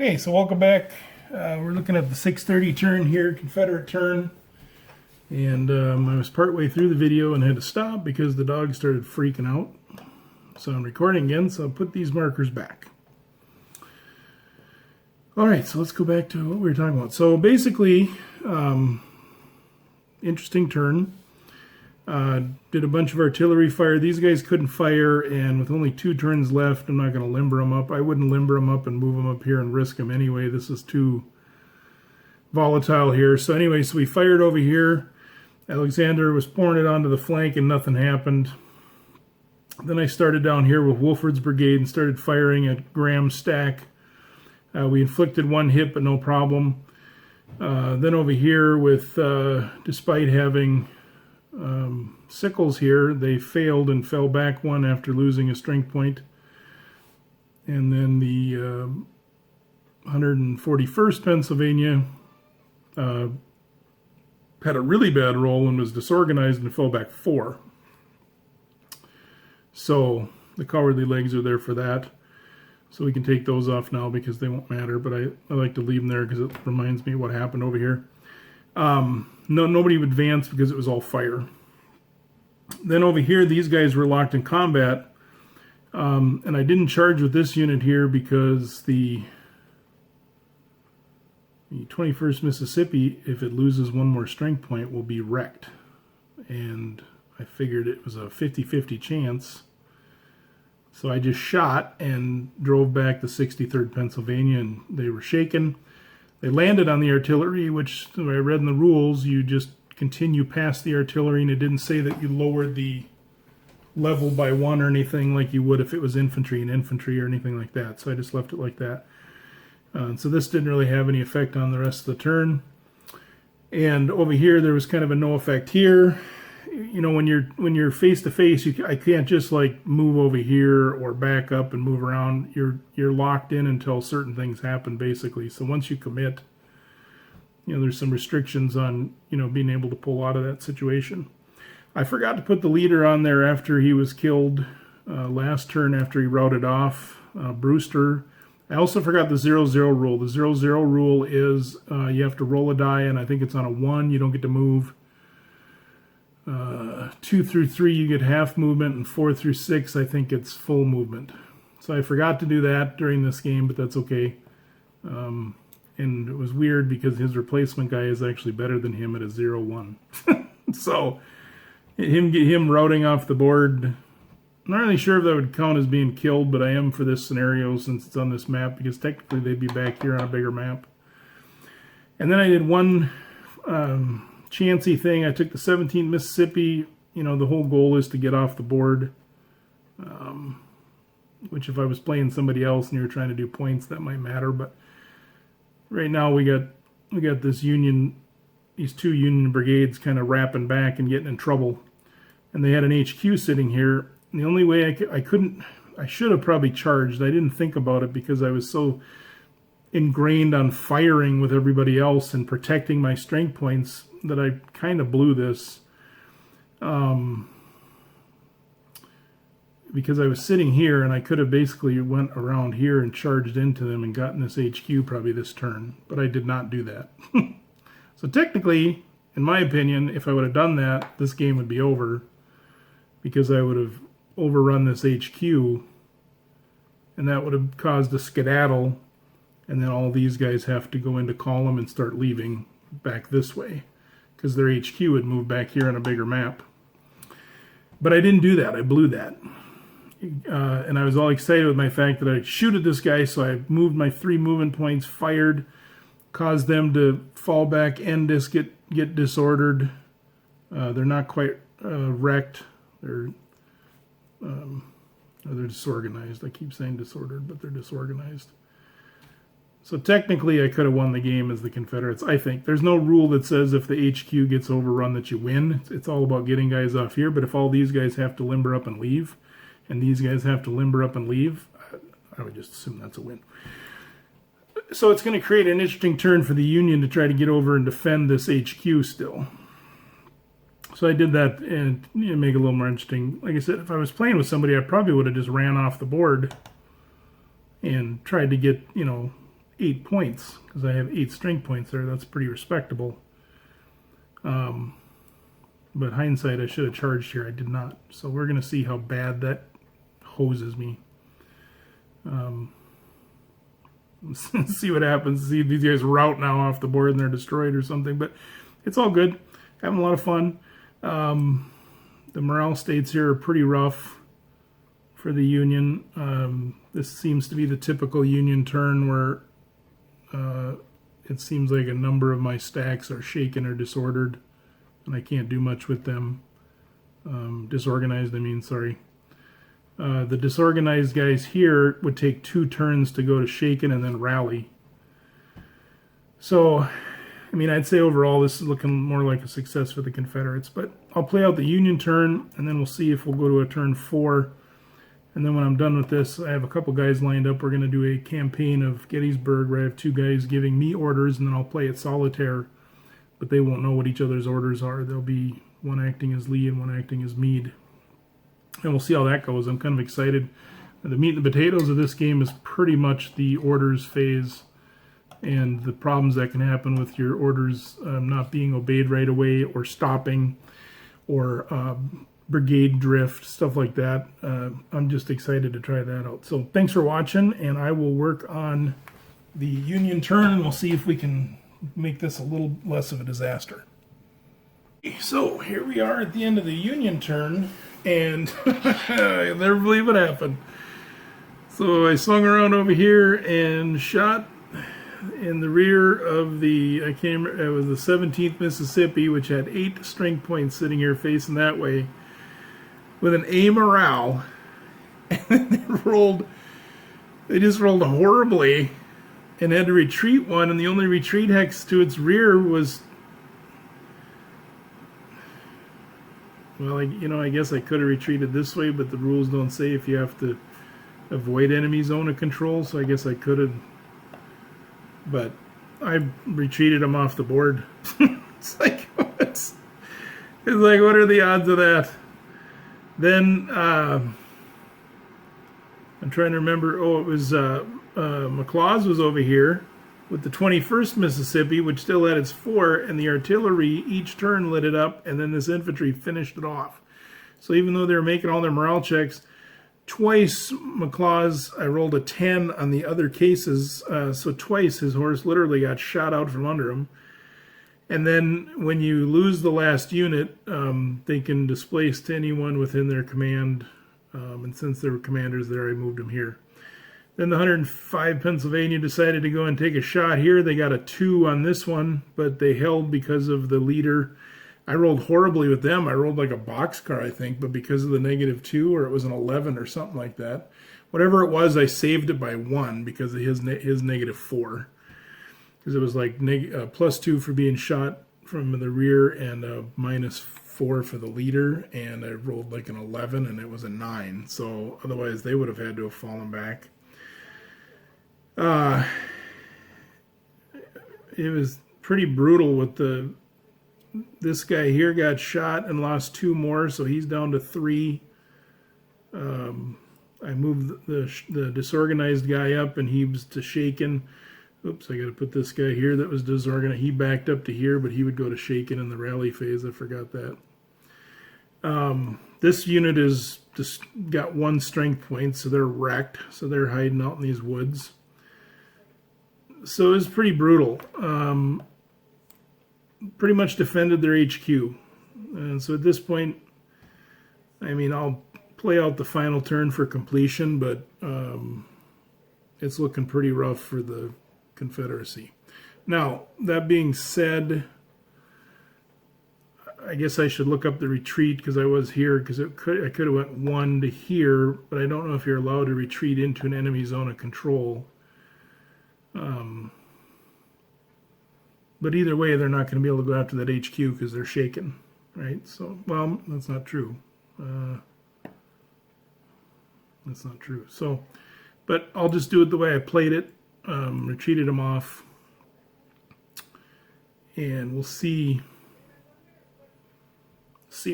Okay, so welcome back. We're looking at the 6:30 turn here, Confederate turn. And I was partway through the video and had to stop because the dog started freaking out. So I'm recording again, so I'll put these markers back. Alright, so let's go back to what we were talking about. So basically, interesting turn. Did a bunch of artillery fire. These guys couldn't fire, and with only 2 turns left, I'm not going to limber them up. I wouldn't limber them up and move them up here and risk them anyway. This is too volatile here. So anyway, so we fired over here. Alexander was pouring it onto the flank and nothing happened. Then I started down here with Woffard's brigade and started firing at Graham's stack. We inflicted 1 hit, but no problem. Then over here with, despite having Sickles here, they failed and fell back 1 after losing a strength point. And then the 141st Pennsylvania had a really bad roll and was disorganized and fell back 4. So the cowardly legs are there for that. So we can take those off now because they won't matter, but I like to leave them there because it reminds me of what happened over here. Nobody advanced because it was all fire. Then over here, these guys were locked in combat, and I didn't charge with this unit here because the 21st Mississippi, if it loses 1 more strength point, will be wrecked. And I figured it was a 50-50 chance. So I just shot and drove back the 63rd Pennsylvania, and they were shaken. They landed on the artillery, which I read in the rules, you just continue past the artillery, and it didn't say that you lowered the level by 1 or anything like you would if it was infantry and infantry or anything like that. So I just left it like that. So this didn't really have any effect on the rest of the turn. And over here, there was kind of a no effect here. You know, when you're face to face, I can't just like move over here or back up and move around. You're locked in until certain things happen, basically. So once you commit, you know, there's some restrictions on, you know, being able to pull out of that situation. I forgot to put the leader on there after he was killed last turn after he routed off Brewster. I also forgot the 0-0 rule. The 0-0 rule is you have to roll a die, and I think it's on a 1. You don't get to move. 2 through 3 you get half movement, and 4 through 6 I think it's full movement. So I forgot to do that during this game, but that's okay. And it was weird because his replacement guy is actually better than him at a 0-1. So him routing off the board, I'm not really sure if that would count as being killed, but I am for this scenario since it's on this map, because technically they'd be back here on a bigger map. And then I did one chancy thing. I took the 17th Mississippi. You know, the whole goal is to get off the board, which if I was playing somebody else and you were trying to do points, that might matter. But right now we got this these 2 Union brigades kind of wrapping back and getting in trouble, and they had an HQ sitting here. And the only way I should have probably charged. I didn't think about it because I was so ingrained on firing with everybody else and protecting my strength points that I kind of blew this. Because I was sitting here and I could have basically went around here and charged into them and gotten this HQ probably this turn, but I did not do that. So technically, in my opinion, if I would have done that, this game would be over because I would have overrun this HQ, and that would have caused a skedaddle, and then all these guys have to go into column and start leaving back this way because their HQ would move back here on a bigger map. But I didn't do that. I blew that. And I was all excited with my fact that I shoot at this guy, so I moved my 3 movement points, fired, caused them to fall back, end this, get disordered. They're not quite wrecked. They're disorganized. I keep saying disordered, but they're disorganized. So technically I could have won the game as the Confederates, I think. There's no rule that says if the HQ gets overrun that you win. It's all about getting guys off here, but if all these guys have to limber up and leave, and these guys have to limber up and leave, I would just assume that's a win. So it's going to create an interesting turn for the Union to try to get over and defend this HQ still. So I did that and make it a little more interesting. Like I said, if I was playing with somebody, I probably would have just ran off the board and tried to get, 8 points, because I have 8 strength points there. That's pretty respectable. But hindsight, I should have charged here. I did not. So we're going to see how bad that hoses me. See what happens. See if these guys route now off the board and they're destroyed or something. But it's all good. Having a lot of fun. The morale states here are pretty rough for the Union. This seems to be the typical Union turn where it seems like a number of my stacks are shaken or disordered, and I can't do much with them. Disorganized, I mean, sorry. The disorganized guys here would take 2 turns to go to shaken and then rally. So, I mean, I'd say overall this is looking more like a success for the Confederates, but I'll play out the Union turn, and then we'll see if we'll go to a turn 4. And then when I'm done with this, I have a couple guys lined up. We're going to do a campaign of Gettysburg where I have 2 guys giving me orders, and then I'll play it solitaire, but they won't know what each other's orders are. There'll be one acting as Lee and one acting as Meade. And we'll see how that goes. I'm kind of excited. The meat and the potatoes of this game is pretty much the orders phase and the problems that can happen with your orders not being obeyed right away or stopping or brigade drift, stuff like that. I'm just excited to try that out. So thanks for watching, and I will work on the Union turn, and we'll see if we can make this a little less of a disaster. So here we are at the end of the Union turn, and I'll never believe what happened. So I swung around over here and shot in the rear of the, I can't remember, it was the 17th Mississippi, which had 8 strength points sitting here facing that way, with an A morale, and they just rolled horribly and had to retreat one, and the only retreat hex to its rear was, well, I guess I could have retreated this way, but the rules don't say if you have to avoid enemy zone of control, so I guess I could have, but I retreated them off the board. It's like, what are the odds of that? Then, I'm trying to remember, it was, McLaws was over here with the 21st Mississippi, which still had its 4, and the artillery each turn lit it up, and then this infantry finished it off. So even though they were making all their morale checks, twice McLaws, I rolled a 10 on the other cases, so twice his horse literally got shot out from under him. And then when you lose the last unit, they can displace to anyone within their command, and since there were commanders there, I moved them here. Then the 105 Pennsylvania decided to go and take a shot here. They got a 2 on this one, but they held because of the leader. I rolled horribly with them. I rolled like a boxcar, I think, but because of the -2, or it was an 11 or something like that. Whatever it was, I saved it by 1 because of his -4. Because it was like +2 for being shot from the rear and -4 for the leader, and I rolled like an 11 and it was a 9. So otherwise they would have had to have fallen back. It was pretty brutal with this guy here got shot and lost 2 more, so he's down to 3. I moved the disorganized guy up, and he was to shaken. Oops, I got to put this guy here that was disorganized. He backed up to here, but he would go to shaken in the rally phase. I forgot that. This unit is just got 1 strength point, so they're wrecked. So they're hiding out in these woods. So it's pretty brutal. Pretty much defended their HQ. And so at this point, I mean, I'll play out the final turn for completion, but it's looking pretty rough for the Confederacy. Now, that being said, I guess I should look up the retreat because I was here, because I could have went 1 to here, but I don't know if you're allowed to retreat into an enemy zone of control. But either way, they're not going to be able to go after that HQ because they're shaken, right? So, well, that's not true. That's not true. So, but I'll just do it the way I played it. Retreated them off, and we'll see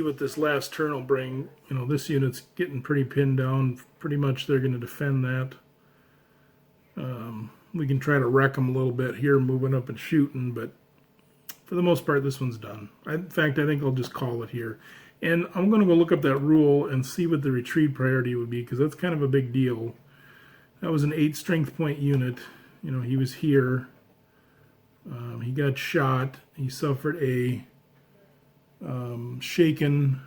what this last turn will bring. You know, this unit's getting pretty pinned down. Pretty much they're going to defend that. We can try to wreck them a little bit here, moving up and shooting, but for the most part, this one's done. In fact, I think I'll just call it here. And I'm going to go look up that rule and see what the retreat priority would be, because that's kind of a big deal. That was an 8 strength point unit. You know, he was here. He got shot. He suffered a shaken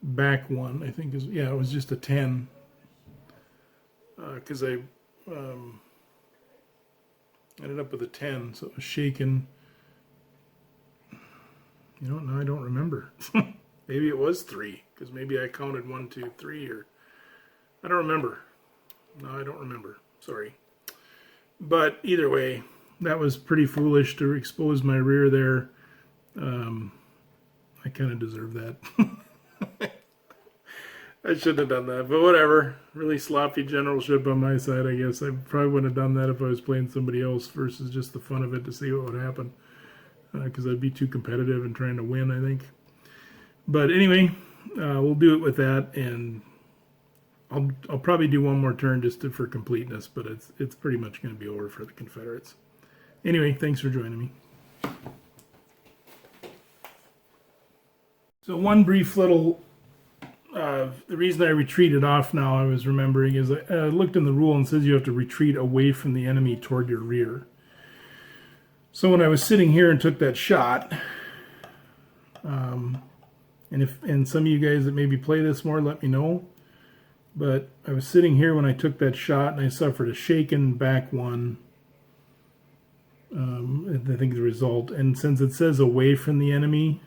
back one, I think. Yeah, it was just a 10. Because I ended up with a 10, so it was shaken. You know, now I don't remember. Maybe it was 3, because maybe I counted 1, 2, 3, or I don't remember. No, I don't remember. Sorry. But either way, that was pretty foolish to expose my rear there. I kind of deserve that. I shouldn't have done that, but whatever. Really sloppy generalship on my side, I guess. I probably wouldn't have done that if I was playing somebody else versus just the fun of it to see what would happen. Because I'd be too competitive and trying to win, I think. But anyway, we'll do it with that, and I'll probably do one more turn just for completeness, but it's pretty much going to be over for the Confederates. Anyway, thanks for joining me. So one brief little, the reason I retreated off now, I was remembering, is I looked in the rule and it says you have to retreat away from the enemy toward your rear. So when I was sitting here and took that shot, and some of you guys that maybe play this more, let me know. But I was sitting here when I took that shot, and I suffered a shaken back one. I think the result. And since it says away from the enemy,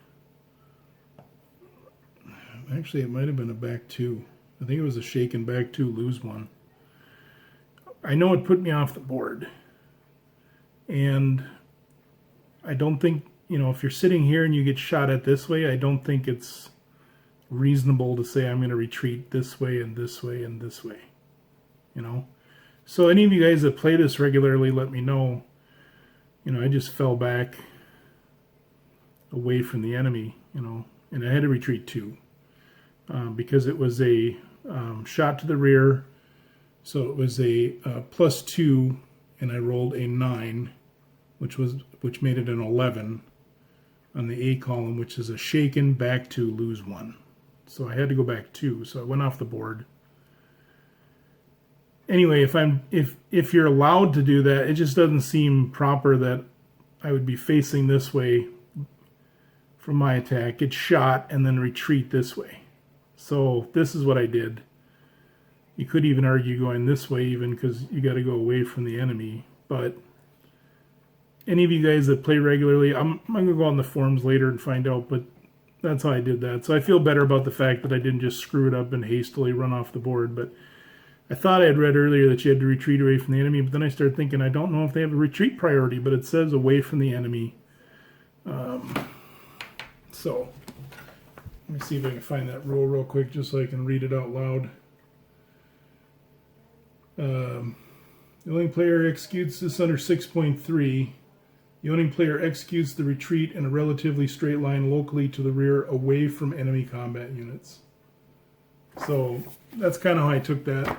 actually it might have been a back 2. I think it was a shaken back 2, lose 1. I know it put me off the board. And I don't think, you know, if you're sitting here and you get shot at this way, I don't think it's reasonable to say I'm going to retreat this way and this way and this way, you know. So any of you guys that play this regularly, let me know. You know, I just fell back away from the enemy, you know, and I had to retreat 2 because it was a shot to the rear. So it was a +2, and I rolled a 9, which made it an 11 on the A column, which is a shaken back 2, lose 1. So I had to go back 2, so I went off the board. Anyway, if you're allowed to do that, it just doesn't seem proper that I would be facing this way from my attack, get shot, and then retreat this way. So this is what I did. You could even argue going this way even, because you got to go away from the enemy. But any of you guys that play regularly, I'm going to go on the forums later and find out, but that's how I did that. So I feel better about the fact that I didn't just screw it up and hastily run off the board. But I thought I had read earlier that you had to retreat away from the enemy, but then I started thinking, I don't know if they have a retreat priority, but it says away from the enemy. So let me see if I can find that rule real quick just so I can read it out loud. The owning player executes this under 6.3. The owning player executes the retreat in a relatively straight line locally to the rear away from enemy combat units. So that's kind of how I took that.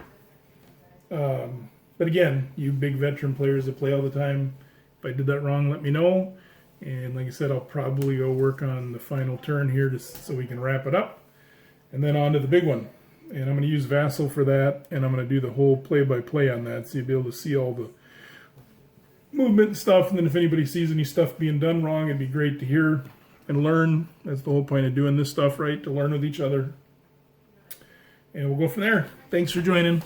But again, you big veteran players that play all the time, if I did that wrong, let me know. And like I said, I'll probably go work on the final turn here just so we can wrap it up. And then on to the big one. And I'm going to use Vassal for that, and I'm going to do the whole play-by-play on that, so you'll be able to see all the movement and stuff. And then if anybody sees any stuff being done wrong, it'd be great to hear and learn. That's the whole point of doing this stuff, right? To learn with each other. And we'll go from there. Thanks for joining.